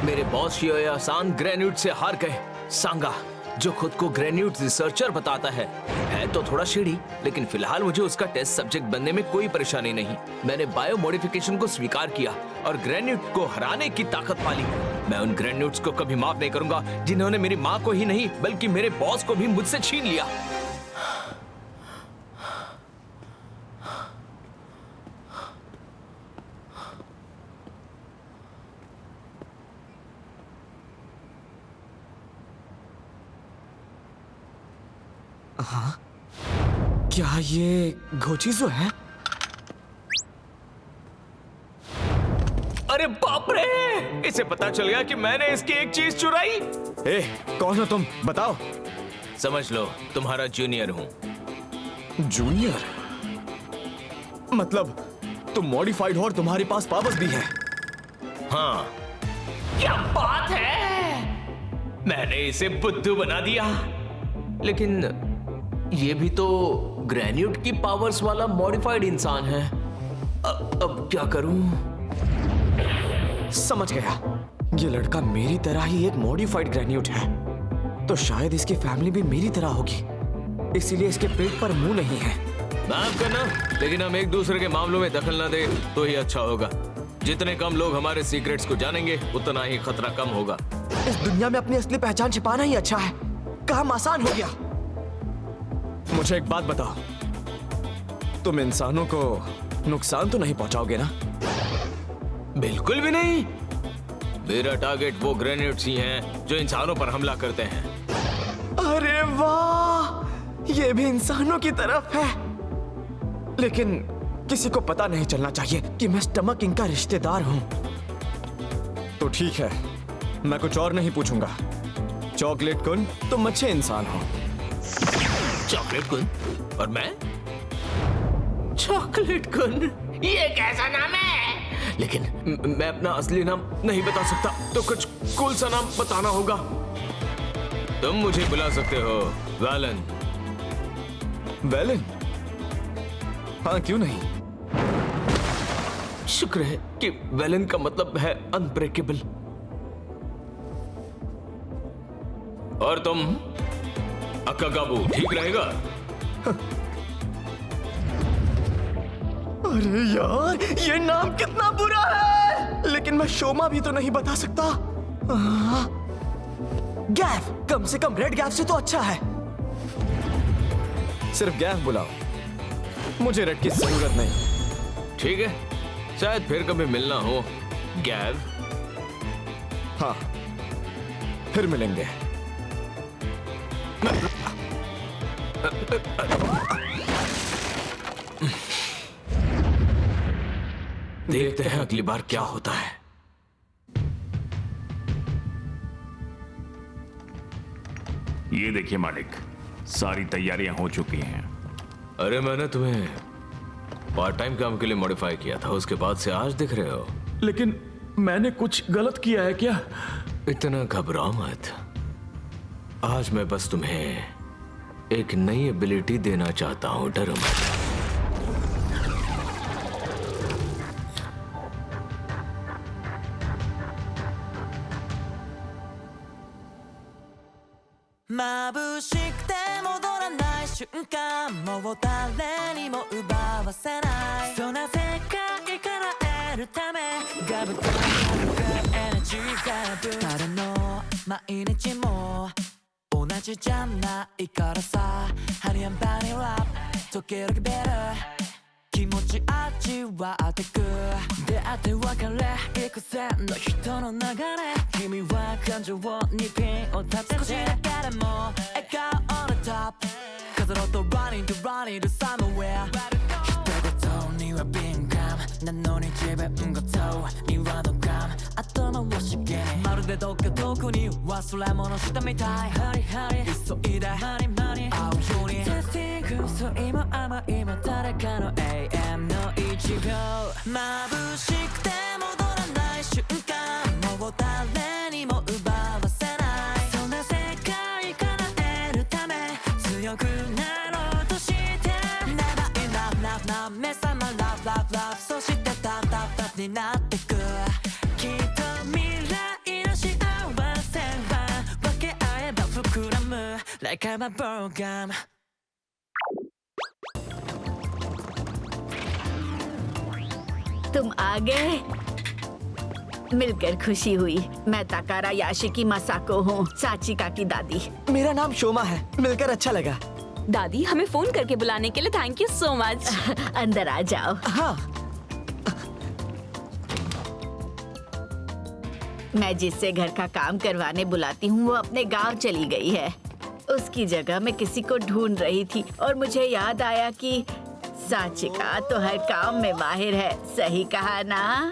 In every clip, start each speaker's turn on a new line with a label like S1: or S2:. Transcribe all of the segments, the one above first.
S1: मेरे बॉस शियोया सान ग्रेन्यूट से हार गए। सांगा जो खुद को ग्रेन्यूट रिसर्चर बताता है तो थोड़ा शेडी, लेकिन फिलहाल मुझे उसका टेस्ट सब्जेक्ट बनने में कोई परेशानी नहीं। मैंने बायो मॉडिफिकेशन को स्वीकार किया और ग्रेन्यूट को हराने की ताकत पाली। मैं उन ग्रेन्यूट्स को कभी माफ नहीं करूंगा जिन्होंने मेरी माँ को ही नहीं बल्कि मेरे बॉस को भी मुझसे छीन लिया।
S2: हाँ, क्या ये गोचिज़ो है?
S1: अरे बाप रे! इसे पता चल गया कि मैंने इसकी एक चीज चुराई।
S2: ए, कौन हो तुम? बताओ।
S1: समझ लो तुम्हारा जूनियर हूँ।
S2: जूनियर? मतलब तुम मॉडिफाइड हो और तुम्हारे पास पावर्स भी है?
S1: हाँ। क्या बात है! मैंने इसे बुद्धू बना दिया। लेकिन ये भी तो ग्रेन्यूट की पावर्स वाला मॉडिफाइड इंसान है। अब क्या करूं?
S2: समझ गया, ये लड़का मेरी तरह ही एक मॉडिफाइड ग्रेन्यूट है, तो शायद इसकी फैमिली भी मेरी तरह होगी, इसीलिए इसके पेट पर मुंह नहीं है।
S1: माफ करना, लेकिन हम एक दूसरे के मामलों में दखल ना दे तो ही अच्छा होगा। जितने कम लोग हमारे सीक्रेट्स को जानेंगे उतना ही खतरा कम होगा।
S2: इस दुनिया में अपनी असली पहचान छिपाना ही अच्छा है। काम आसान हो गया। मुझे एक बात बताओ, तुम इंसानों को नुकसान तो नहीं पहुंचाओगे ना?
S1: बिल्कुल भी नहीं। मेरा टारगेट वो ग्रेनेड्स ही हैं जो इंसानों पर हमला करते हैं।
S2: अरे वाह, ये भी इंसानों की तरफ है। लेकिन किसी को पता नहीं चलना चाहिए कि मैं स्टमक इंक का रिश्तेदार हूं। तो ठीक है, मैं कुछ और नहीं पूछूंगा। चॉकलेट कुन, तुम अच्छे इंसान हो।
S1: चॉकलेट कुन? और मैं? चॉकलेट कुन? ये कैसा नाम है? लेकिन मैं अपना असली नाम नहीं बता सकता, तो कुछ कूल सा नाम बताना होगा। तुम मुझे बुला सकते हो वैलन।
S2: वैलन? हाँ, क्यों नहीं।
S1: शुक्र है कि वैलन का मतलब है अनब्रेकेबल। और तुम? अकागाबू ठीक रहेगा?
S2: अरे यार, ये नाम कितना बुरा है। लेकिन मैं शोमा भी तो नहीं बता सकता। गैफ, कम से कम रेड गैफ से तो अच्छा है। सिर्फ गैफ बुलाओ, मुझे रेड की जरूरत नहीं।
S1: ठीक है, शायद फिर कभी मिलना हो गैव।
S2: हाँ, फिर मिलेंगे।
S1: देखते हैं अगली बार क्या होता है।
S3: ये देखिए मालिक, सारी तैयारियां हो चुकी हैं।
S1: अरे मैंने तुम्हें पार्ट टाइम काम के लिए मॉडिफाई किया था, उसके बाद से आज दिख रहे हो।
S3: लेकिन मैंने कुछ गलत किया है क्या?
S1: इतना घबराओ मत। आज मैं बस तुम्हें एक नई एबिलिटी देना चाहता हूं, डरो मत।
S4: Check out my program.
S5: तुम आ गए। मिलकर खुशी हुई। मैं ताकारा याशिकी मसाको हूँ, साचिका की दादी।
S2: मेरा नाम शोमा है। मिलकर अच्छा लगा।
S6: दादी, हमें फोन करके बुलाने के लिए थैंक यू सो मच।
S5: अंदर आ जाओ।
S2: हाँ,
S5: मैं जिससे घर का काम करवाने बुलाती हूँ वो अपने गांव चली गई है। उसकी जगह मैं किसी को ढूंढ रही थी और मुझे याद आया कि साचिका तो हर काम में माहिर है। सही कहा ना?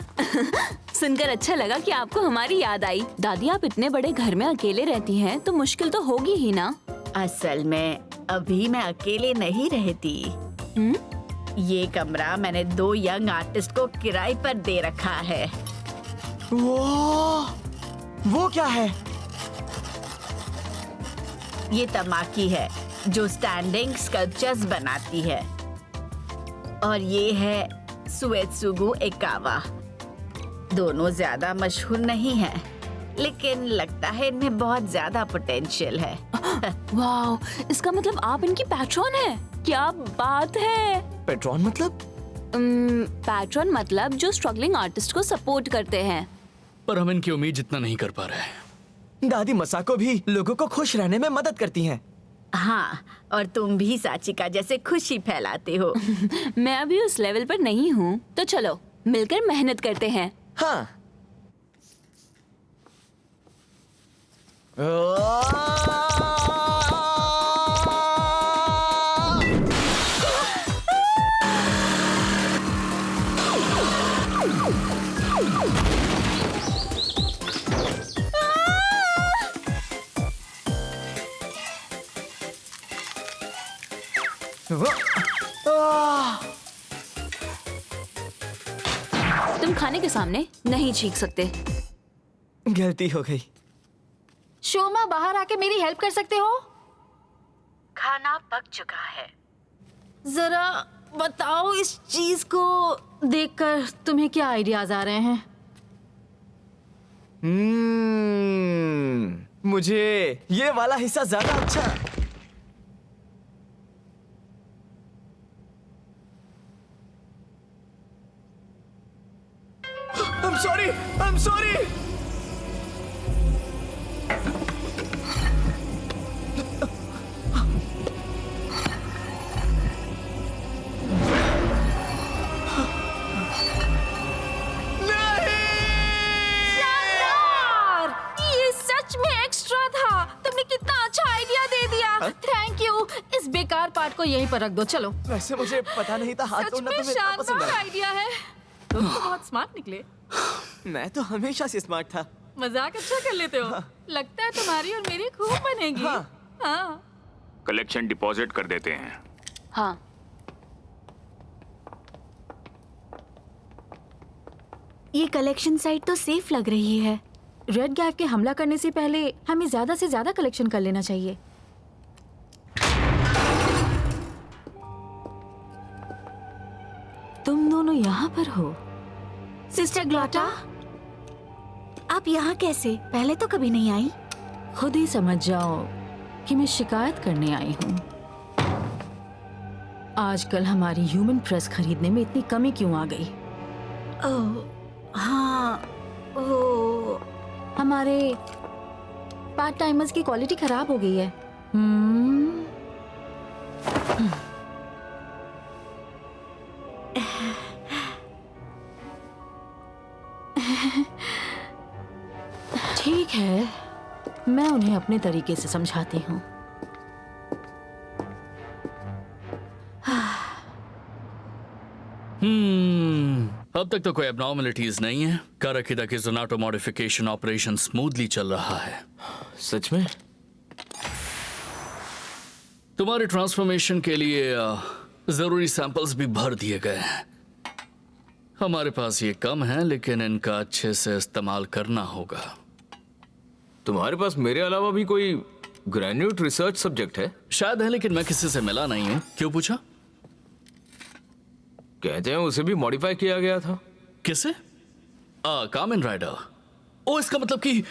S6: सुनकर अच्छा लगा कि आपको हमारी याद आई। दादी, आप इतने बड़े घर में अकेले रहती हैं तो मुश्किल तो होगी ही ना।
S5: असल में अभी मैं अकेले नहीं रहती। ये कमरा मैंने 2 यंग आर्टिस्ट को किराए पर दे रखा है।
S2: वो क्या है?
S5: ये तमाकी है जो स्टैंडिंग स्कल्पचर्स बनाती है और ये है सुएत्सुगु एकावा। दोनों ज्यादा मशहूर नहीं हैं, लेकिन लगता है इनमें बहुत ज्यादा पोटेंशियल है।
S6: वाओ, इसका मतलब आप इनकी पैट्रॉन है? क्या बात है।
S2: पेट्रॉन मतलब?
S6: पैट्रॉन मतलब जो स्ट्रगलिंग आर्टिस्ट को सपोर्ट करते हैं।
S7: पर हम इनकी उम्मीद जितना नहीं कर पा रहे।
S2: दादी मसाको भी लोगों को खुश रहने में मदद करती हैं।
S5: हाँ, और तुम भी साचिका जैसे खुशी फैलाते हो।
S6: मैं अभी उस लेवल पर नहीं हूँ, तो चलो मिलकर मेहनत करते हैं।
S2: हाँ।
S6: तुम खाने के सामने नहीं चीख सकते।
S2: गलती हो गई।
S8: शोमा, बाहर आके मेरी हेल्प कर सकते हो?
S5: खाना पक चुका है।
S8: जरा बताओ, इस चीज को देखकर तुम्हें क्या आइडियाज आ रहे हैं?
S2: मुझे ये वाला हिस्सा ज्यादा अच्छा। I'm sorry.
S8: ये सच में एक्स्ट्रा था। तुमने कितना अच्छा आइडिया दे दिया। Thank you. इस बेकार पार्ट को यहीं पर रख दो। चलो।
S2: वैसे मुझे पता नहीं था हाथ
S8: सच
S2: तोड़ना
S8: में
S2: तुम्हें इतना पसंद
S8: शानदार
S2: है।
S8: आइडिया है। तुम तो बहुत स्मार्ट निकले।
S2: मैं तो हमेशा से स्मार्ट था।
S8: मजाक अच्छा कर लेते हो। लगता है तुम्हारी और मेरी खूब बनेगी।
S2: हाँ।
S8: हाँ।
S3: कलेक्शन डिपॉजिट कर देते हैं।
S6: हाँ,
S8: ये कलेक्शन साइट तो सेफ लग रही है। रेड गैप के हमला करने से पहले हमें ज्यादा से ज्यादा कलेक्शन कर लेना चाहिए। तुम दोनों यहाँ पर हो? सिस्टर ग्लोटा,
S5: आप यहाँ कैसे? पहले तो कभी नहीं आई।
S8: खुद ही समझ जाओ कि मैं शिकायत करने आई हूँ। आजकल हमारी ह्यूमन प्रेस खरीदने में इतनी कमी क्यों आ गई?
S5: ओह, हाँ, वो
S8: हमारे पार्ट टाइमर्स की क्वालिटी खराब हो गई है। ठीक है, मैं उन्हें अपने तरीके से समझाती हूँ।
S7: अब तक तो कोई एबनॉर्मलिटीज नहीं है। काराकिदा की जोनाटो मॉडिफिकेशन ऑपरेशन स्मूथली चल रहा है।
S1: सच में?
S7: तुम्हारे ट्रांसफॉर्मेशन के लिए जरूरी सैंपल्स भी भर दिए गए हैं। हमारे पास ये कम है, लेकिन इनका अच्छे से इस्तेमाल करना होगा।
S1: तुम्हारे पास मेरे अलावा भी कोई ग्रेन्यूट रिसर्च सब्जेक्ट है?
S7: शायद है, लेकिन मैं किसी से मिला नहीं हूँ। क्यों पूछा?
S1: कहते हैं उसे भी मॉडिफाई किया गया था।
S7: किसे? कामेन राइडर। ओ, इसका मतलब कि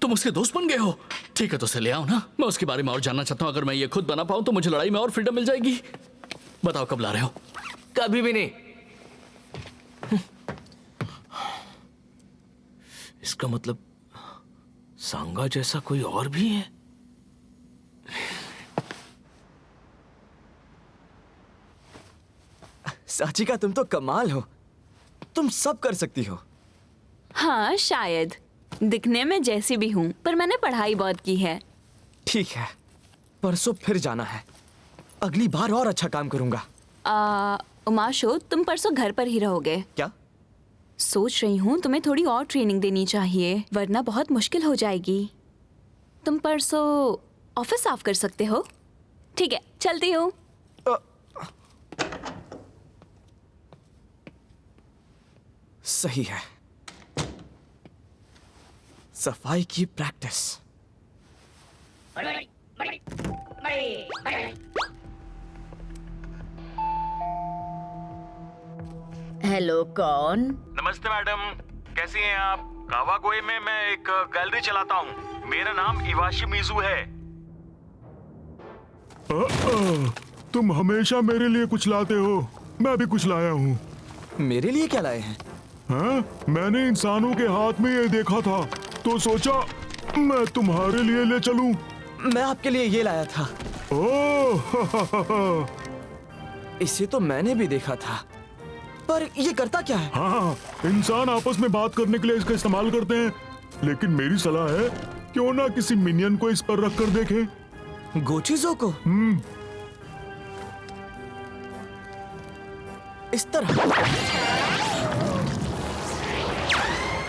S7: तुम उसके दोस्त बन गए हो? ठीक है, तो उसे ले आओ ना, मैं उसके बारे में और जानना चाहता हूँ। अगर मैं ये खुद बना पाऊँ तो मुझे लड़ाई में और फ्रीडम मिल जाएगी। बताओ कब ला रहे हो?
S1: कभी भी नहीं। इसका मतलब सांगा जैसा कोई और भी है?
S2: साचिका, तुम तो कमाल हो, तुम सब कर सकती हो।
S6: हाँ शायद, दिखने में जैसी भी हूँ, पर मैंने पढ़ाई बहुत की है।
S2: ठीक है, परसों फिर जाना है, अगली बार और अच्छा काम करूंगा।
S6: उमाशो, तुम परसों घर पर ही रहोगे?
S2: क्या?
S6: सोच रही हूँ तुम्हें थोड़ी और ट्रेनिंग देनी चाहिए, वरना बहुत मुश्किल हो जाएगी। तुम परसों ऑफिस साफ कर सकते हो? ठीक है, चलती हूँ।
S2: सही है, सफाई की प्रैक्टिस।
S5: हेलो, कौन?
S4: नमस्ते मैडम, कैसी हैं आप? कावागोए में मैं एक गैलरी चलाता हूँ। मेरा नाम इवाशी मिजू है।
S9: तुम हमेशा मेरे लिए कुछ लाते हो, मैं भी कुछ लाया हूँ।
S2: मेरे लिए क्या लाए हैं?
S9: हाँ? मैंने इंसानों के हाथ में ये देखा था तो सोचा मैं तुम्हारे लिए ले चलूं।
S2: मैं आपके लिए ये लाया था।
S9: ओह
S2: इसे तो मैंने भी देखा था, पर ये करता क्या है?
S9: हाँ, इंसान आपस में बात करने के लिए इसका इस्तेमाल करते हैं, लेकिन मेरी सलाह है क्यों ना किसी मिनियन को इस पर रख कर देखें।
S2: गोचिजो को? इस तरह?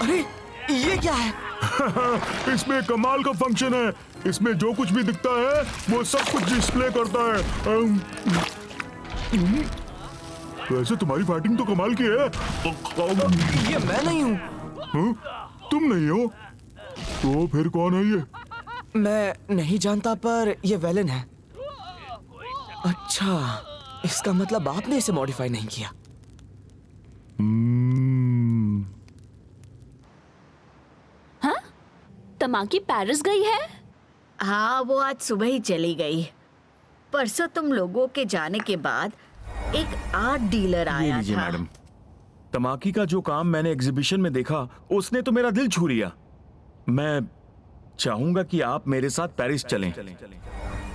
S2: अरे ये क्या है?
S9: इसमें कमाल का फंक्शन है। इसमें जो कुछ भी दिखता है वो सब कुछ डिस्प्ले करता है। वैसे तुम्हारी फाइटिंग तो कमाल की है।
S2: ये मैं नहीं हूँ।
S9: तुम नहीं हो? तो फिर कौन है ये?
S2: मैं नहीं जानता, पर ये वेलन है। अच्छा, इसका मतलब आपने इसे मॉडिफाई नहीं किया।
S6: हाँ? तमाकी पेरिस गई है?
S5: हाँ, वो आज सुबह ही चली गई। परसों तुम लोगों के जाने के बाद एक आर्ट डीलर
S4: ये
S5: आया
S4: लीजिए
S5: था।
S4: मैडम, तमाकी का जो काम मैंने एग्जीबिशन में देखा उसने तो मेरा दिल छू लिया। मैं चाहूंगा कि आप मेरे साथ पेरिस चलें।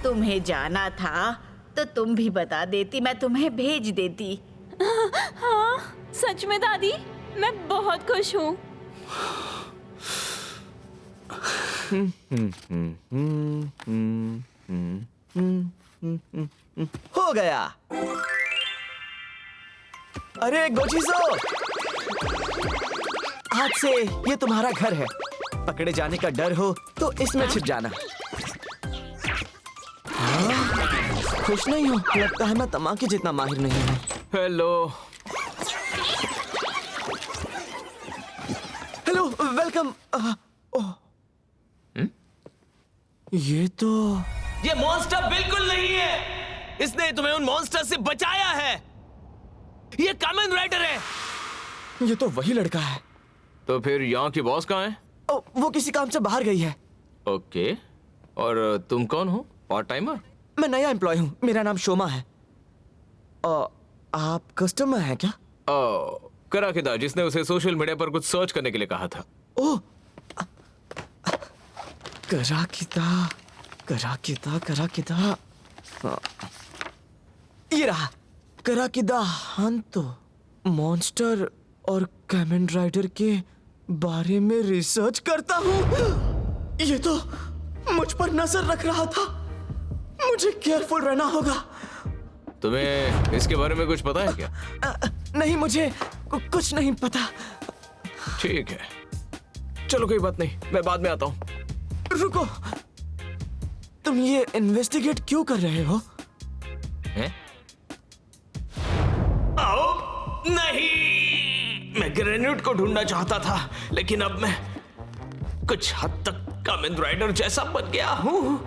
S5: तुम्हें जाना था तो तुम भी बता देती, मैं तुम्हें भेज देती।
S6: हाँ, सच में दादी, मैं बहुत खुश हूँ।
S2: हो गया। अरे गोचिजो, आज से ये तुम्हारा घर है। पकड़े जाने का डर हो तो इसमें छिप जाना। हाँ? खुश नहीं हो? लगता है मैं तमाके जितना माहिर नहीं हूँ।
S1: हेलो।
S2: Hello, welcome. ये तो
S1: ये मॉन्स्टर बिल्कुल नहीं है। इसने तुम्हें उन मॉन्स्टर से बचाया है। ये कामेन राइडर है।
S2: ये तो वही लड़का है।
S1: तो फिर यहाँ की बॉस कहाँ है?
S2: वो किसी काम से बाहर गई है।
S1: ओके, और तुम कौन हो? Part timer?
S2: मैं नया एम्प्लॉय हूँ, मेरा नाम शोमा है। आप कस्टमर हैं क्या?
S1: कराकिदा, जिसने उसे सोशल मीडिया पर कुछ सर्च करने के लिए कहा था।
S2: ओह, कराकिदा, कराकिदा, कराकिदा। ये रहा कराकिदा हंतो। मॉन्स्टर और कामेन राइडर के बारे में रिसर्च करता हूँ। ये तो मुझ पर नजर रख रहा था। मुझे केयरफुल रहना होगा।
S1: तुम्हें इसके बारे में कुछ पता है क्या?
S2: नहीं, मुझे कुछ नहीं पता।
S1: ठीक है, चलो कोई बात नहीं, मैं बाद में आता हूँ।
S2: रुको, तुम ये इन्वेस्टिगेट क्यों कर रहे हो?
S1: हैं? आओ, नहीं, मैं ग्रेन्यूट को ढूंढना चाहता था, लेकिन अब मैं कुछ हद तक कामेन राइडर जैसा बन गया हूँ।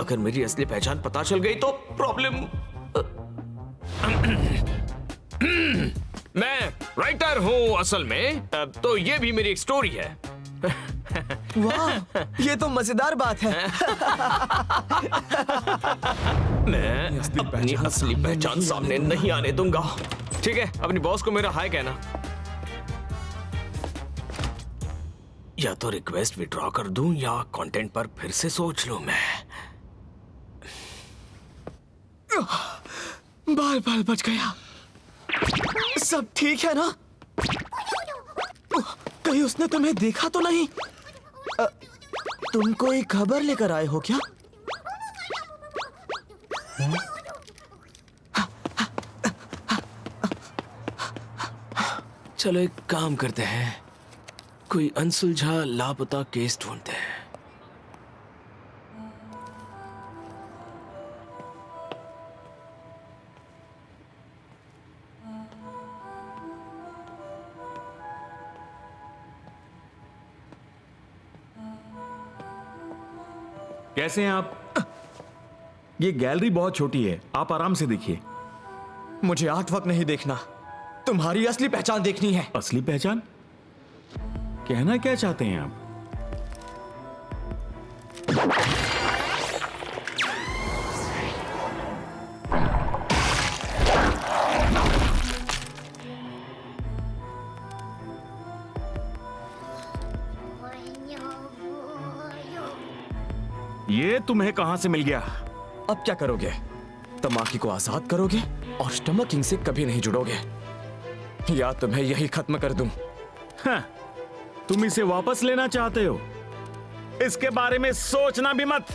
S1: अगर मेरी असली पहचान पता चल गई तो प्रॉब्लम। मैं राइटर हूँ असल में, तो ये भी मेरी एक स्टोरी है।
S2: वाह, ये तो मजेदार बात है।
S1: मैं अपनी असली पहचान सामने नहीं आने दूंगा। ठीक है, अपनी बॉस को मेरा हाय कहना। या तो रिक्वेस्ट विड्रॉ कर दूं या कंटेंट पर फिर से सोच लूं मैं।
S2: बाल बाल बच गया। सब ठीक है ना? कहीं उसने तुम्हें देखा तो नहीं? तुम कोई खबर लेकर आए हो क्या?
S1: चलो एक काम करते हैं, कोई अनसुलझा लापता केस ढूंढते हैं।
S4: कैसे हैं आप? ये गैलरी बहुत छोटी है, आप आराम से देखिए।
S2: मुझे आर्ट वर्क नहीं देखना, तुम्हारी असली पहचान देखनी है।
S4: असली पहचान? कहना क्या चाहते हैं आप? ये तुम्हें कहां से मिल गया?
S2: अब क्या करोगे? तमाकी को आजाद करोगे और स्टमक किंग से कभी नहीं जुड़ोगे, या तुम्हें यही खत्म कर दूं?
S4: हाँ, तुम इसे वापस लेना चाहते हो? इसके बारे में सोचना भी मत।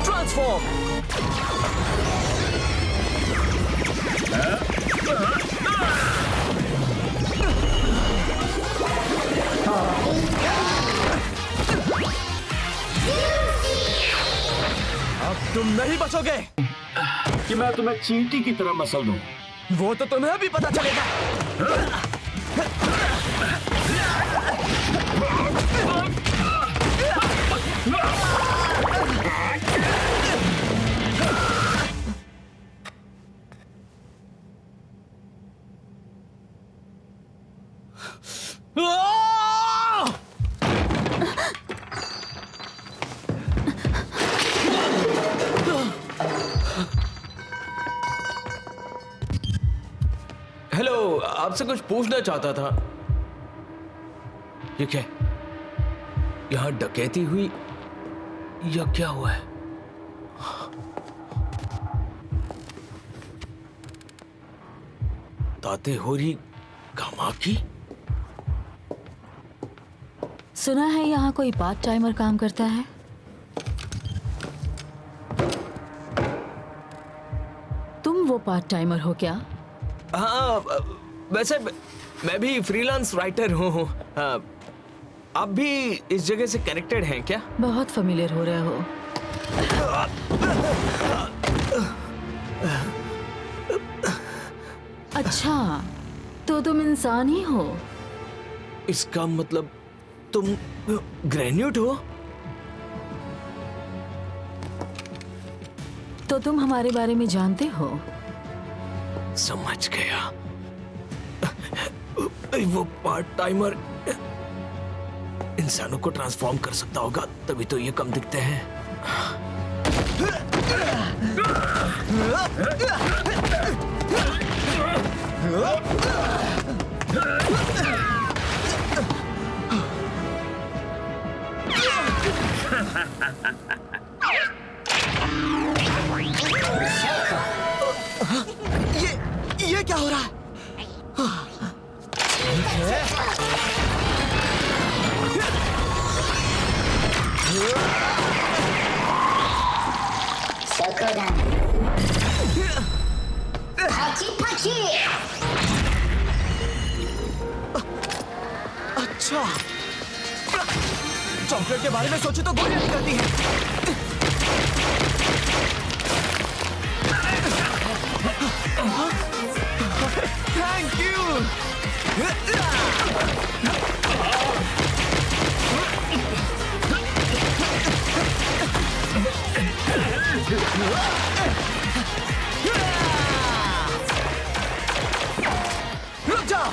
S2: ट्रांसफॉर्म। अब तुम नहीं बचोगे।
S4: कि मैं तुम्हें चींटी की तरह मसल दूं।
S2: वो तो तुम्हें भी पता चलेगा।
S1: हेलो, आपसे कुछ पूछना चाहता था। ये क्या? यहां डकैती हुई या क्या हुआ है? ताते होरी कामाकी?
S8: सुना है यहाँ कोई पार्ट टाइमर काम करता है। तुम वो पार्ट टाइमर हो क्या?
S1: हाँ, वैसे मैं भी फ्रीलांस राइटर हूँ। आप भी इस जगह से कनेक्टेड हैं क्या?
S8: बहुत फेमिलियर हो रहे हो। अच्छा, तो तुम इंसान ही हो?
S1: इसका मतलब तुम ग्रेन्यूट हो?
S8: तो तुम हमारे बारे में जानते हो?
S1: समझ गया। वो पार्ट टाइमर इंसानों को ट्रांसफॉर्म कर सकता होगा, तभी तो ये कम दिखते हैं।
S2: ये क्या हो रहा है? अच्छा, चॉकलेट के बारे में सोचे तो गोलियां निकलती हैं। Thank you. रुक जाओ।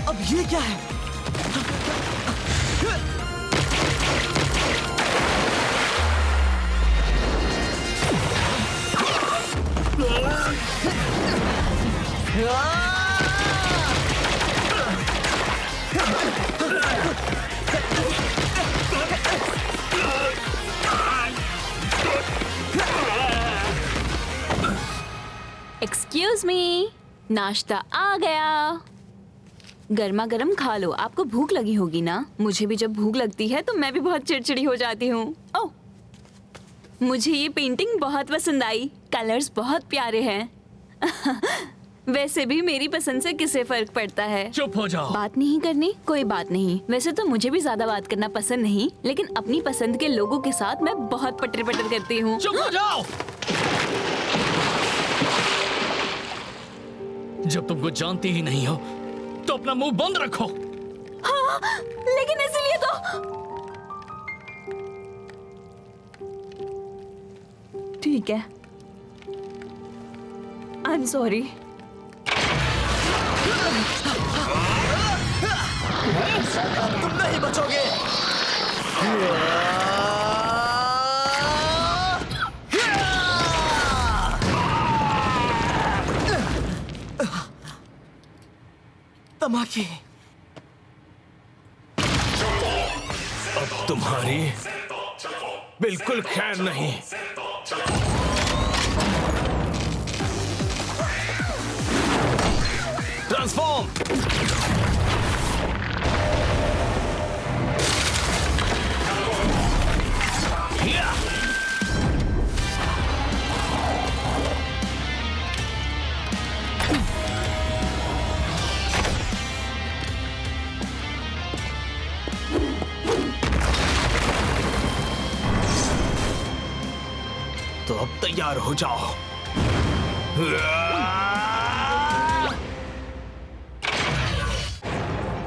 S2: अब ये क्या है?
S6: एक्सक्यूज मी, नाश्ता आ गया। गर्मा गर्म खा लो, आपको भूख लगी होगी ना? मुझे भी जब भूख लगती है तो मैं भी बहुत चिड़चिड़ी हो जाती हूँ। ओह, मुझे ये पेंटिंग बहुत पसंद आई, कलर्स बहुत प्यारे हैं। वैसे भी मेरी पसंद से किसे फर्क पड़ता है?
S7: चुप हो जाओ।
S6: बात नहीं करनी, कोई बात नहीं। वैसे तो मुझे भी ज्यादा बात करना पसंद नहीं, लेकिन अपनी पसंद के लोगों के साथ मैं बहुत पटर पटर करती हूँ।
S7: चुप हो जाओ। जब तुमको जानती ही नहीं हो तो अपना मुंह बंद रखो।
S6: हाँ, लेकिन इसीलिए तो ठीक है। I am sorry.
S2: तुम नहीं बचोगे। तमाकी,
S1: अब तुम्हारी बिल्कुल खैर नहीं। ट्रांसफॉर्म। तो अब तैयार हो जाओ।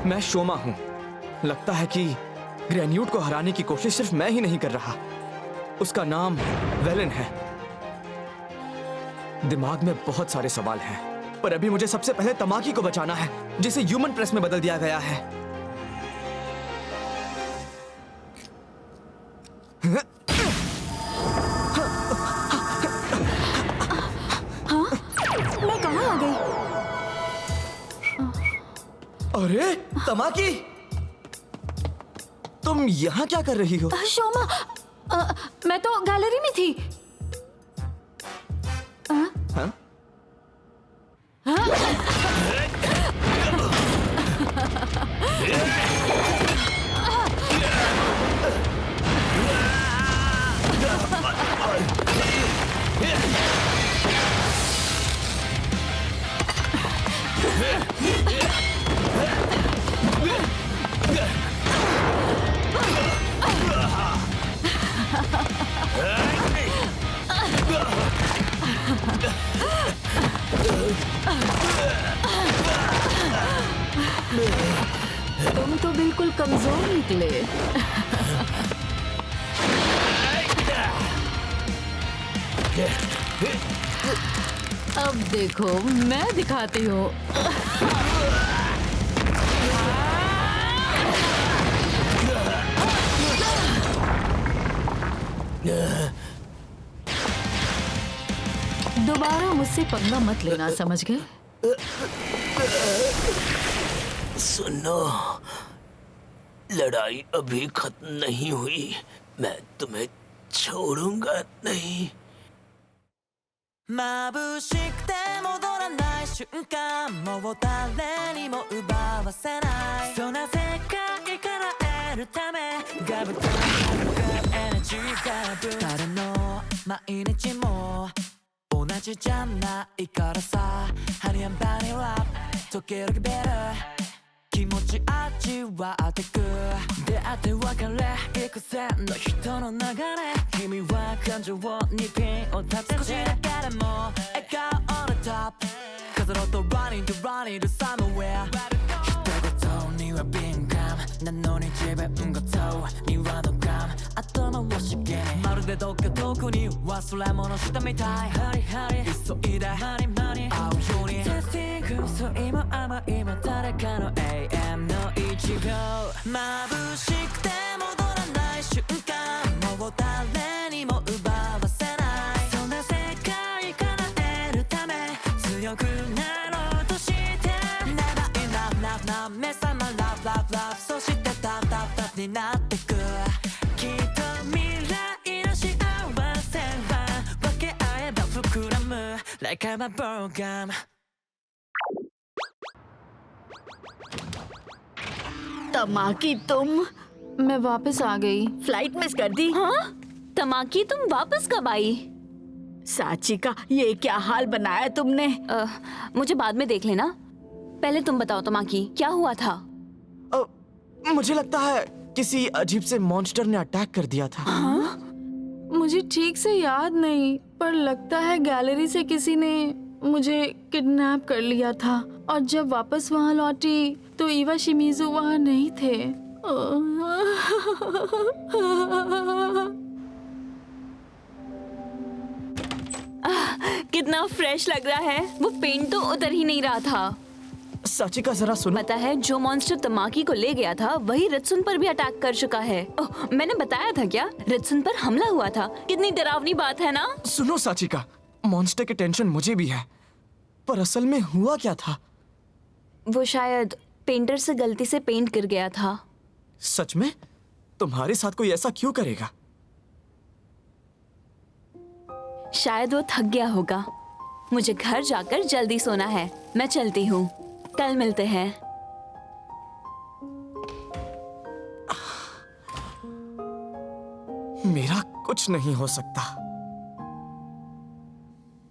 S2: मैं शोमा हूं। लगता है कि ग्रेन्यूट को हराने की कोशिश सिर्फ मैं ही नहीं कर रहा, उसका नाम वेलन है। दिमाग में बहुत सारे सवाल हैं, पर अभी मुझे सबसे पहले तमाकी को बचाना है, जिसे ह्यूमन प्रेस में बदल दिया गया है।
S6: मैं कहाँ आ गई?
S2: अरे तमाकी, तुम यहाँ क्या कर रही हो?
S8: शोमा, मैं तो गैलरी में थी।
S2: हाँ?
S8: तुम तो बिल्कुल कमजोर निकले। अब देखो, मैं दिखाती हूँ। दोबारा मुझसे पंगा मत लेना, समझ गए?
S1: सुनो, लड़ाई अभी खत्म नहीं हुई। मैं तुम्हें छोड़ूंगा नहीं।
S10: 眩しくて戻らない瞬間もう誰にも奪わせないそんな世界から得るためガブガブガブエナジーガブ誰の毎日も同じじゃないからさハニーバニラ時々ベル気持ち味わってく出会って別れ幾千の人の流れ君は感情にピンを立てて少しだけでも笑顔 on the top 飾ろうと running to somewhere 一言には敏感なのに自分ごとにはドカン頭をしげにまるでどっか遠くに忘れ物したみたいハリハリ急いでマニマニ会うように Testing 嘘今甘いも誰かの AM の一秒眩しくて戻らない瞬間もう誰にも奪わせないそんな世界叶えるため強くなろうとして Never enough enough 目覚ま Love love love そして Tough tough tough になってくきっと未来の幸せは分け合えば膨らむ Like I'm a program
S5: Tamaki तुम
S8: मैं वापस आ गई।
S5: फ्लाइट मिस कर दी।
S6: हाँ तमाकी तुम वापस कब आई?
S5: साची का ये क्या हाल बनाया तुमने?
S6: मुझे बाद में देख लेना, पहले तुम बताओ तमाकी क्या हुआ था?
S2: मुझे लगता है किसी अजीब से मॉन्स्टर ने अटैक कर दिया था।
S8: हाँ? मुझे ठीक से याद नहीं, पर लगता है गैलरी से किसी ने मुझे किडनैप कर लिया था और जब वापस वहाँ लौटी तो ईवा शिमिज़ु वहाँ नहीं थे।
S6: कितना फ्रेश लग रहा है, वो पेंट तो उतर ही नहीं रहा था।
S2: साची का जरा सुनो।
S6: पता है जो मॉन्स्टर तमाकी को ले गया था वही रित्सुन पर भी अटैक कर चुका है। ओह, मैंने बताया था क्या? रित्सुन पर हमला हुआ था। कितनी डरावनी बात है ना?
S2: सुनो साची का, मॉन्स्टर की टेंशन मुझे भी है, पर असल में हुआ क्या था?
S6: वो शायद पेंटर से गलती से पेंट गिर गया था।
S2: सच में? तुम्हारे साथ कोई ऐसा क्यों करेगा?
S6: शायद वो थक गया होगा। मुझे घर जाकर जल्दी सोना है, मैं चलती हूँ, कल मिलते हैं।
S2: मेरा कुछ नहीं हो सकता।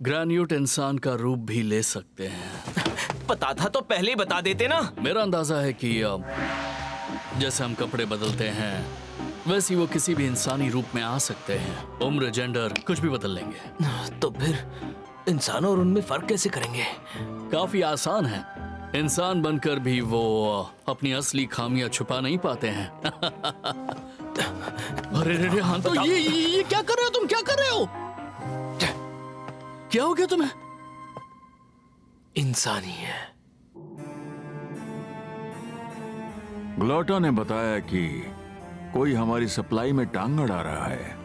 S7: ग्रेन्यूट इंसान का रूप भी ले सकते हैं।
S1: पता था तो पहले ही बता देते ना।
S7: मेरा अंदाजा है कि जैसे हम कपड़े बदलते हैं वैसे ही वो किसी भी इंसानी रूप में आ सकते हैं। उम्र, जेंडर कुछ भी बदल लेंगे।
S1: तो फिर इंसान और उनमें फर्क कैसे करेंगे?
S7: काफी आसान है। इंसान बनकर भी वो अपनी असली खामियां छुपा नहीं पाते हैं। अरे रे हाँ तो ये क्या कर रहे हो तुम? क्या कर रहे हो? क्या हो गया तुम्हें?
S1: इंसानी है।
S9: ग्लोटा ने बताया कि कोई हमारी सप्लाई में टांग अड़ा रहा है।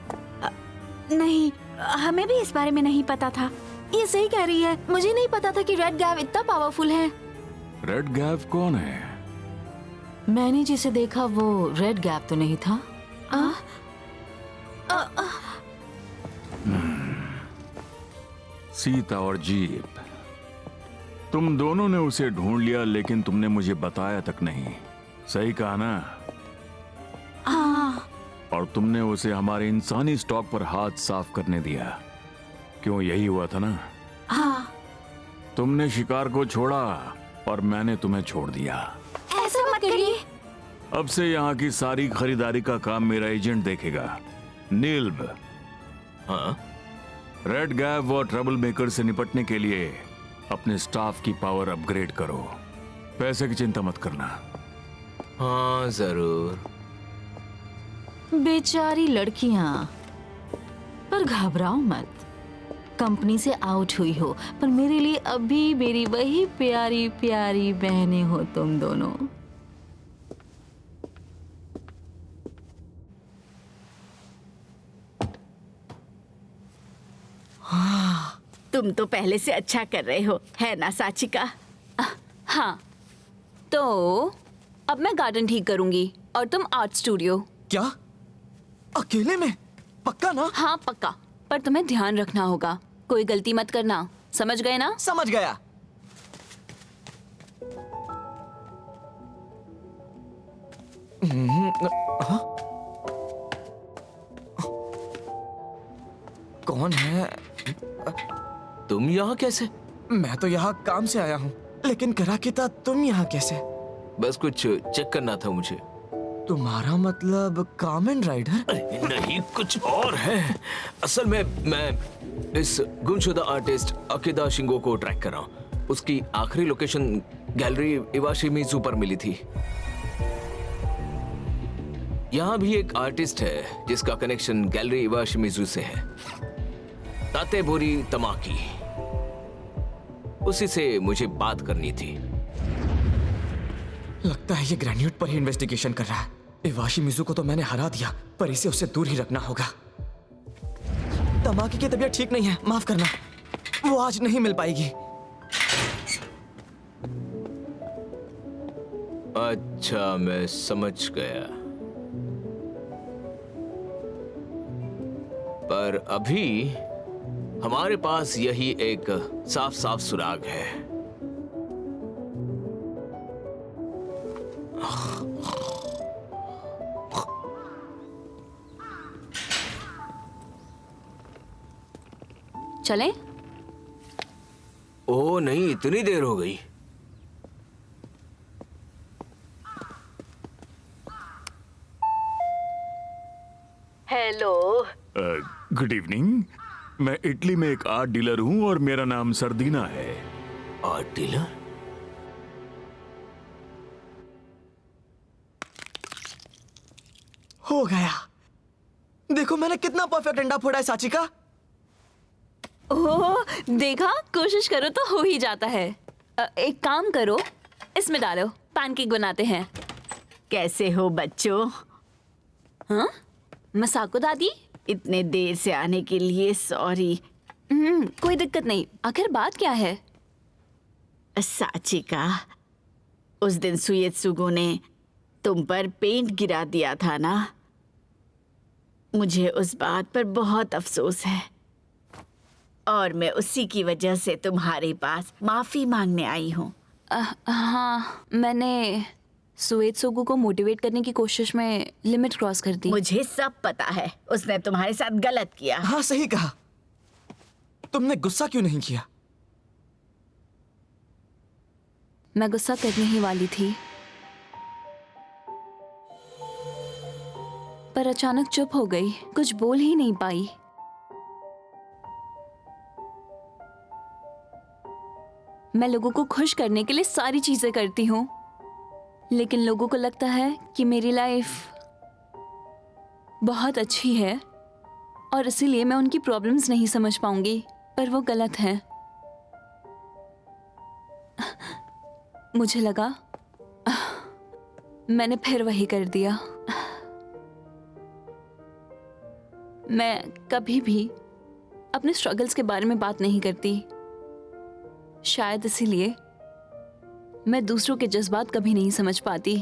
S8: नहीं, हमें भी इस बारे में नहीं पता था। ये सही कह रही है, मुझे नहीं पता था कि रेड गैव इतना पावरफुल है।
S9: रेड गैव कौन है?
S8: मैंने जिसे देखा वो रेड गैव तो नहीं था।
S9: सीता और जीप, तुम दोनों ने उसे ढूंढ लिया लेकिन तुमने मुझे बताया तक नहीं। सही कहा ना?
S8: हाँ।
S9: और तुमने उसे हमारे इंसानी स्टॉक पर हाथ साफ करने दिया। क्यों, यही हुआ था ना?
S8: हाँ।
S9: तुमने शिकार को छोड़ा और मैंने तुम्हें छोड़ दिया।
S8: ऐसा मत करिए।
S9: अब से यहाँ की सारी खरीदारी का काम मेरा एजेंट देखेगा, नील्ब।
S1: हाँ?
S9: रेड गैव और ट्रबल मेकर से निपटने के लिए अपने स्टाफ की पावर अपग्रेड करो। पैसे की चिंता मत करना।
S1: हाँ जरूर।
S8: बेचारी लड़कियां, पर घबराओ मत। कंपनी से आउट हुई हो, पर मेरे लिए अभी मेरी वही प्यारी प्यारी बहनें हो तुम दोनों।
S5: तुम तो पहले से अच्छा कर रहे हो, है ना साचिका?
S6: हाँ, तो अब मैं गार्डन ठीक करूंगी और तुम आर्ट स्टूडियो।
S2: क्या? अकेले में? पक्का ना?
S6: हाँ पक्का, पर तुम्हें ध्यान रखना होगा, कोई गलती मत करना, समझ गए ना?
S2: समझ गया। हाँ? कौन है?
S1: तुम यहाँ कैसे?
S2: मैं तो यहाँ काम से आया हूँ, लेकिन कराकिता तुम यहाँ कैसे?
S1: बस कुछ चेक करना था मुझे।
S2: तुम्हारा मतलब कामेन राइडर?
S1: अरे नहीं, कुछ और है। असल में मैं इस गुमशुदा आर्टिस्ट अकीदा शिंगो को ट्रैक कर रहा हूँ। उसकी आखिरी लोकेशन गैलरी इवाशिमिजू पर मिली थी। यहाँ भी एक आर्टिस्ट है जिसका कनेक्शन गैलरी इवाशिमिजू से है, तातेबोरी तमाकी। उसी से मुझे बात करनी थी।
S2: लगता है ये ग्रेन्यूट पर ही इन्वेस्टिगेशन कर रहा है। इवाशिमिजू को तो मैंने हरा दिया, पर इसे उससे दूर ही रखना होगा। तमाकी की तबीयत ठीक नहीं है, माफ करना, वो आज नहीं मिल पाएगी।
S1: अच्छा, मैं समझ गया। पर अभी हमारे पास यही एक साफ साफ सुराग है।
S6: चले?
S1: ओह नहीं, इतनी देर हो गई।
S5: हेलो।
S4: Good evening. मैं इटली में एक आर्ट डीलर हूँ और मेरा नाम सरदीना है।
S1: Art dealer?
S2: हो गया। देखो मैंने कितना परफेक्ट अंडा फोड़ा है साची का।
S6: ओह, देखा, कोशिश करो तो हो ही जाता है। एक काम करो, इसमें डालो, पैनकेक बनाते हैं।
S5: कैसे हो बच्चों?
S6: हाँ, मसाको दादी?
S5: इतने देर से आने के लिए सॉरी।
S6: कोई दिक्कत नहीं। आखिर बात क्या है?
S5: साचिका, उस दिन सुयेत्सुगो ने तुम पर पेंट गिरा दिया था ना? मुझे उस बात पर बहुत अफसोस है और मैं उसी की वजह से तुम्हारे पास माफी मांगने आई हूँ।
S6: हाँ, मैंने सुएत्सुगु को मोटिवेट करने की कोशिश में लिमिट क्रॉस कर दी।
S5: मुझे सब पता है, उसने तुम्हारे साथ गलत किया।
S2: हाँ सही कहा। तुमने गुस्सा क्यों नहीं किया?
S6: मैं गुस्सा करने ही वाली थी, पर अचानक चुप हो गई, कुछ बोल ही नहीं पाई। मैं लोगों को खुश करने के लिए सारी चीजें करती हूँ, लेकिन लोगों को लगता है कि मेरी लाइफ बहुत अच्छी है और इसीलिए मैं उनकी प्रॉब्लम्स नहीं समझ पाऊंगी, पर वो गलत है। मुझे लगा मैंने फिर वही कर दिया। मैं कभी भी अपने स्ट्रगल्स के बारे में बात नहीं करती, शायद इसीलिए मैं दूसरों के जज्बात कभी नहीं समझ पाती।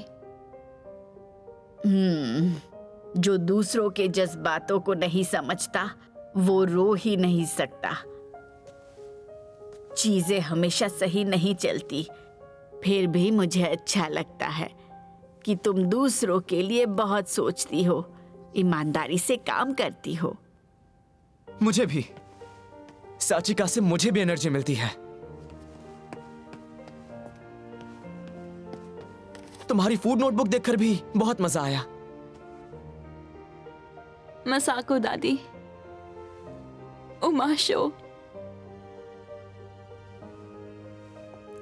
S5: जो दूसरों के जज्बातों को नहीं समझता वो रो ही नहीं सकता। चीजें हमेशा सही नहीं चलती, फिर भी मुझे अच्छा लगता है कि तुम दूसरों के लिए बहुत सोचती हो, ईमानदारी से काम करती हो।
S2: मुझे भी, साचिका से मुझे भी एनर्जी मिलती है। तुम्हारी फूड नोटबुक देखकर भी बहुत मजा आया।
S6: मसाको दादी, उमाशो,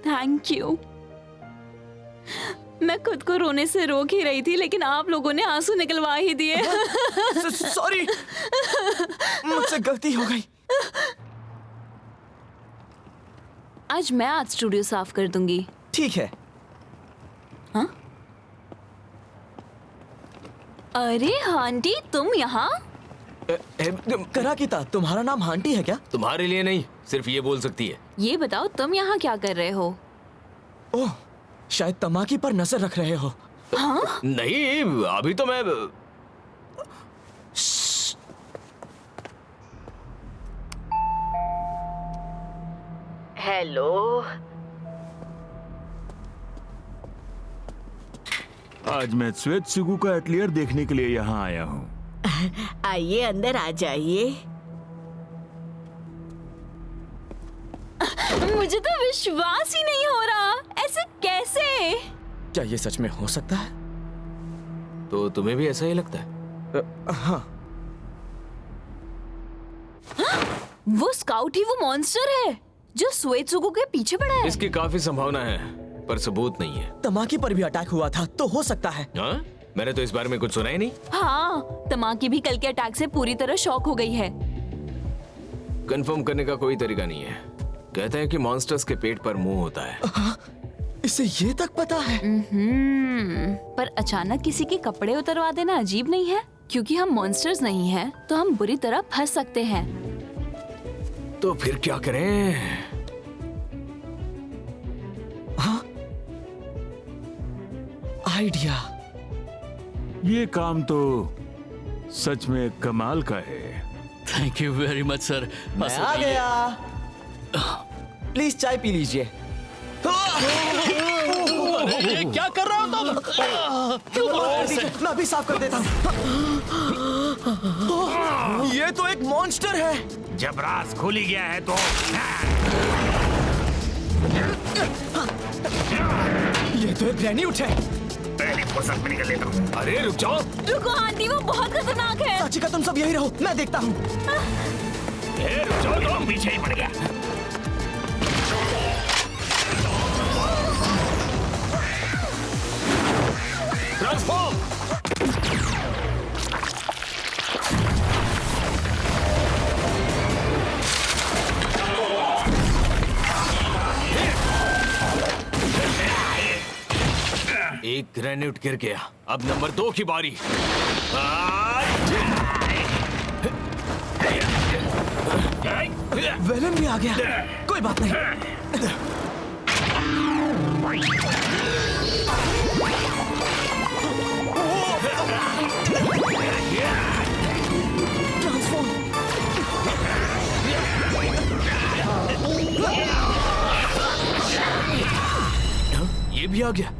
S6: थैंक यू। मैं खुद को रोने से रोक ही रही थी, लेकिन आप लोगों ने आंसू निकलवा ही दिए।
S2: सॉरी, मुझसे गलती हो गई।
S6: आज मैं आर्ट स्टूडियो साफ कर दूंगी।
S2: ठीक है।
S6: हाँ? अरे आंटी, तुम यहाँ?
S2: कराकिता, तुम्हारा नाम हांटी है क्या?
S1: तुम्हारे लिए नहीं, सिर्फ ये बोल सकती है।
S6: ये बताओ, तुम यहाँ क्या कर रहे हो?
S2: ओह, शायद तमाकी पर नजर रख रहे हो।
S6: हाँ?
S1: नहीं, अभी तो मैं
S5: हेलो।
S4: आज मैं सुएत्सुगु का एटलियर देखने के लिए यहाँ आया हूँ।
S5: आइए, अंदर आ जाइए।
S6: मुझे तो विश्वास ही नहीं हो रहा, ऐसे कैसे?
S2: क्या ये सच में हो सकता है?
S1: तो तुम्हें भी ऐसा ही लगता है?
S2: हाँ।
S6: वो स्काउट ही वो मॉन्स्टर है जो सुएत्सुगु के पीछे पड़ा है।
S1: इसकी काफी संभावना है, पर सबूत नहीं है।
S2: तमाकी पर भी अटैक हुआ था, तो हो सकता है।
S1: हाँ? मैंने तो इस बारे में कुछ सुना ही नहीं।
S6: हाँ, तमाकी भी कल के अटैक से पूरी तरह शॉक हो गई है।
S1: कंफर्म करने का कोई तरीका नहीं है। कहते हैं कि मॉन्स्टर्स के पेट पर मुंह होता है।
S2: इसे ये तक पता है?
S6: पर अचानक किसी के कपड़े उतरवा देना अजीब नहीं है? क्योंकि हम मॉन्स्टर्स नहीं हैं, तो हम बुरी तरह फंस सकते हैं।
S1: तो फिर क्या करें?
S2: हाँ? आइडिया।
S4: ये काम तो सच में कमाल का है।
S7: Thank you very much sir.
S2: मैं आ गया। प्लीज चाय पी लीजिए।
S7: अरे क्या कर रहे हो तुम? क्यों मार रहे हैं?
S2: मैं अभी साफ कर देता हूँ। ये तो एक मॉन्स्टर है।
S3: जब राज खुल ही गया है तो
S2: ये तो एक ग्रेन्यूट है।
S3: पहली फुर्सत में निकल लेता हूँ।
S1: अरे रुक जाओ।
S6: रुको आंटी, वो बहुत खतरनाक है।
S2: चाची का तुम सब यही रहो, मैं देखता हूँ।
S3: रुक जाओ, तुम पीछे ही पड़ गया।
S1: ट्रांसफॉर्म। एक ग्रेनेड गिर गया। अब नंबर 2 की बारी।
S2: वेलन भी आ गया। कोई बात नहीं।
S1: ये भी आ गया।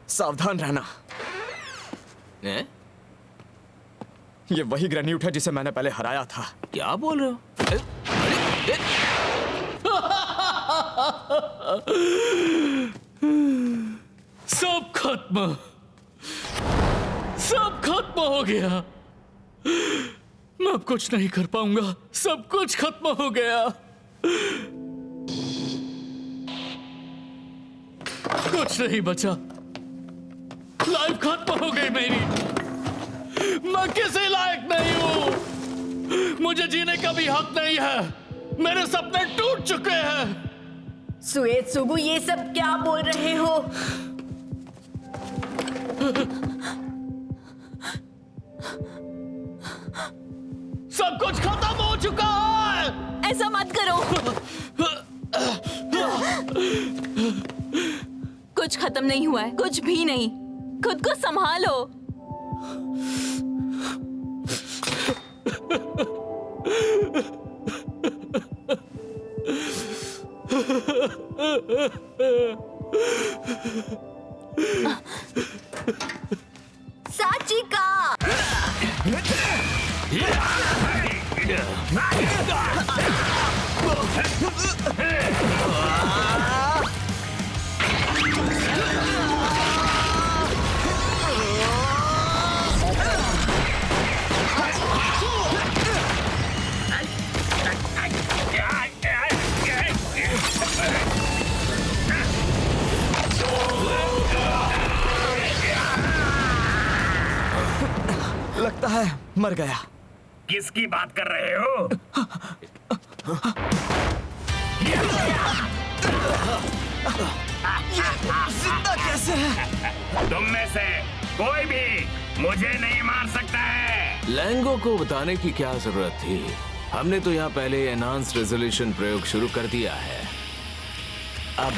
S2: सावधान रहना।
S1: हैं?
S2: ये वही ग्रेन्यूट है जिसे मैंने पहले हराया था।
S1: क्या बोल रहे हो?
S7: सब खत्म, सब खत्म हो गया। मैं अब कुछ नहीं कर पाऊंगा। सब कुछ खत्म हो गया। कुछ नहीं बचा। लाइफ खत्म हो गई मेरी। मैं किसी लायक नहीं हूं। मुझे जीने का भी हक नहीं है। मेरे सपने टूट चुके हैं।
S5: सुएत्सुगु, ये सब क्या बोल रहे हो?
S7: सब कुछ खत्म हो चुका है।
S6: ऐसा मत करो। कुछ खत्म नहीं हुआ है, कुछ भी नहीं। खुद को संभालो।
S5: साचिका!
S2: लगता है मर गया।
S3: किसकी बात कर रहे हो?
S2: जिंदा कैसे है?
S3: तुम में से कोई भी मुझे नहीं मार सकता है।
S1: लैंगो को बताने की क्या जरूरत थी? हमने तो यहाँ पहले एनहांस्ड रेजोल्यूशन प्रयोग शुरू कर दिया है। अब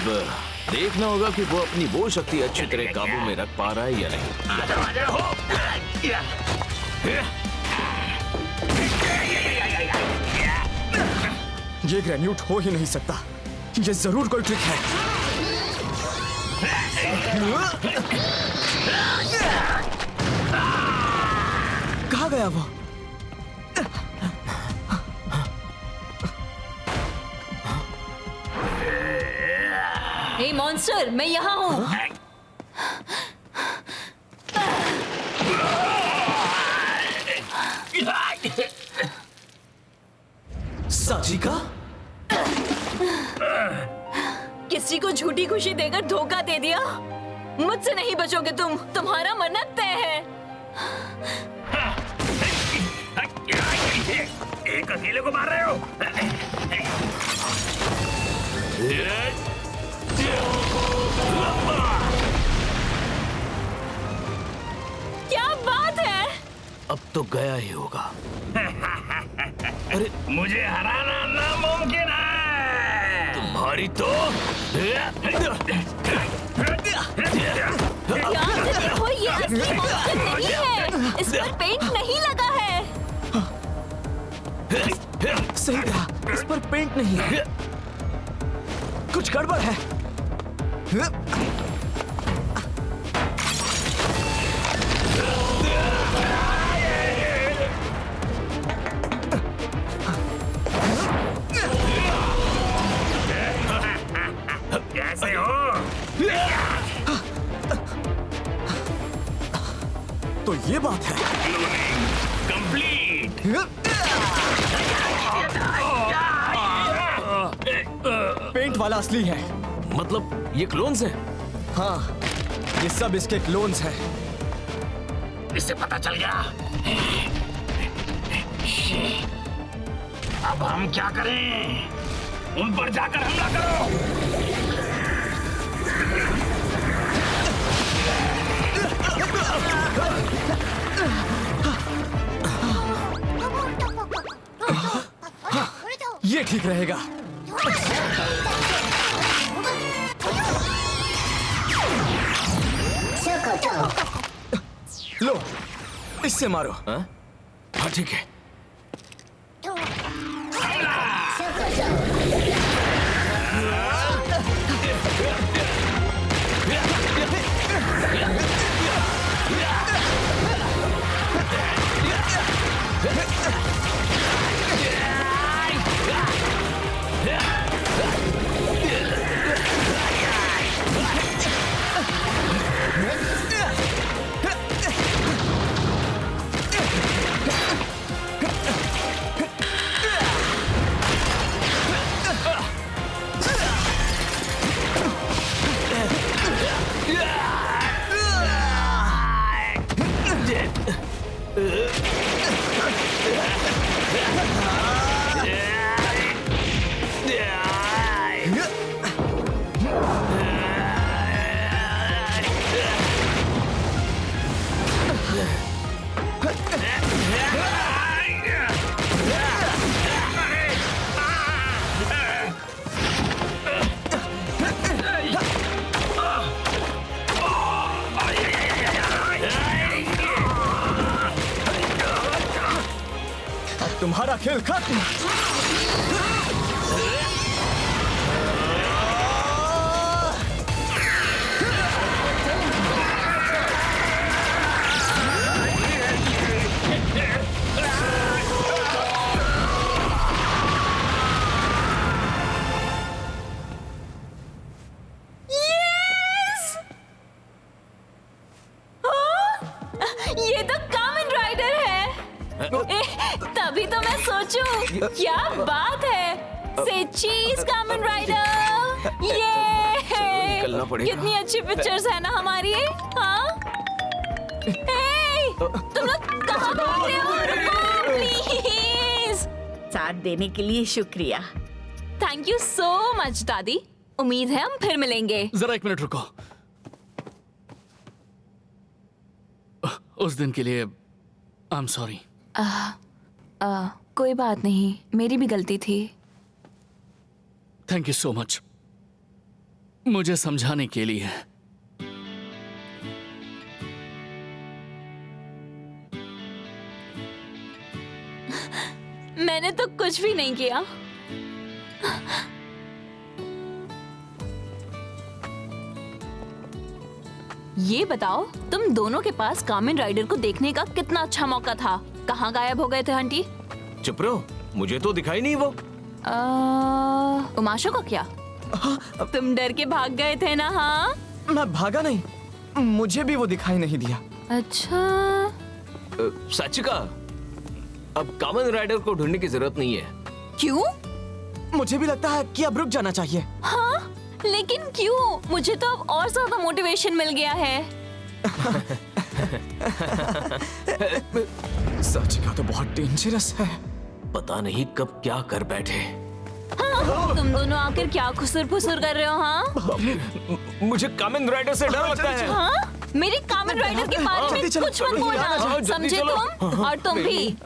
S1: देखना होगा कि वो अपनी वो शक्ति अच्छी तरह काबू में रख पा रहा है या नहीं।
S2: ये ग्रेन्यूट हो ही नहीं सकता। ये जरूर कोई ट्रिक है। कहाँ गया वो?
S6: हे मॉन्स्टर, मैं यहाँ हूँ।
S1: साचिका?
S6: किसी को झूठी खुशी देकर धोखा दे दिया। मुझसे नहीं बचोगे तुम, तुम्हारा मरना तय है।
S3: एक अकेले को मार रहे हो?
S6: क्या बात है?
S1: अब तो गया ही होगा।
S3: मुझे हराना नामुमकिन है।
S1: तुम्हारी तो
S6: ध्यान से देखो, ये असली मॉन्स्टर नहीं है। इस पर पेंट नहीं लगा है।
S2: सही कहा, इस पर पेंट नहीं है। कुछ गड़बड़ है।
S3: कैसे हो?
S2: तो ये बात है।
S3: कंप्लीट।
S2: पेंट वाला असली है।
S1: मतलब ये क्लोन्स हैं?
S2: हाँ, ये सब इसके क्लोन्स हैं।
S3: इससे पता चल गया। अब हम क्या करें? उन पर जाकर हमला करो।
S2: ये ठीक रहेगा। लो, इससे मारो।
S1: हाँ, ठीक है।
S2: तुम्हारा खेल खत्म।
S6: ये तो कामन राइडर है। तभी तो मैं सोचूं, क्या बात है। से चीज कामन राइडर। ये
S1: निकलना पड़ेगा।
S6: कितनी अच्छी पिक्चर्स है ना हमारी। हाँ, तुम लोग कहाँ भाग रहे हो? रुको प्लीज।
S5: साथ देने के लिए शुक्रिया।
S6: थैंक यू सो मच दादी। उम्मीद है हम फिर मिलेंगे।
S7: जरा एक मिनट रुको। उस दिन के लिए आई एम सॉरी।
S6: कोई बात नहीं, मेरी भी गलती थी।
S7: थैंक यू सो मच मुझे समझाने के लिए।
S6: मैंने तो कुछ भी नहीं किया। ये बताओ, तुम दोनों के पास कामिन राइडर को देखने का कितना अच्छा मौका था। कहाँ गायब हो गए थे आंटी?
S1: चुप रहो, मुझे तो दिखाई नहीं वो।
S6: उमाशा को क्या? तुम डर के भाग गए थे ना? हाँ
S2: मैं भागा नहीं, मुझे भी वो दिखाई नहीं दिया।
S6: अच्छा।
S1: साचिका, अब कामन राइडर को ढूंढने की जरूरत नहीं है।
S6: क्यों?
S2: मुझे भी लगता है कि अब रुक जाना चाहिए।
S6: हाँ लेकिन क्यों? मुझे तो अब और ज्यादा मोटिवेशन मिल गया है।
S2: साचिका तो बहुत डेंजरस है।
S1: पता नहीं कब क्या कर बैठे।
S6: हाँ, तुम दोनों आकर क्या खुसुर फुसुर कर रहे हो? हाँ
S1: मुझे कामन राइडर से डर लगता है।
S6: हाँ मेरे कामन राइडर के बारे में
S2: जल्दी चलो,
S6: कुछ मत
S2: जल्दी
S6: बोलना,
S1: जल्दी
S6: समझे
S1: चलो।
S6: तुम? और तुम भी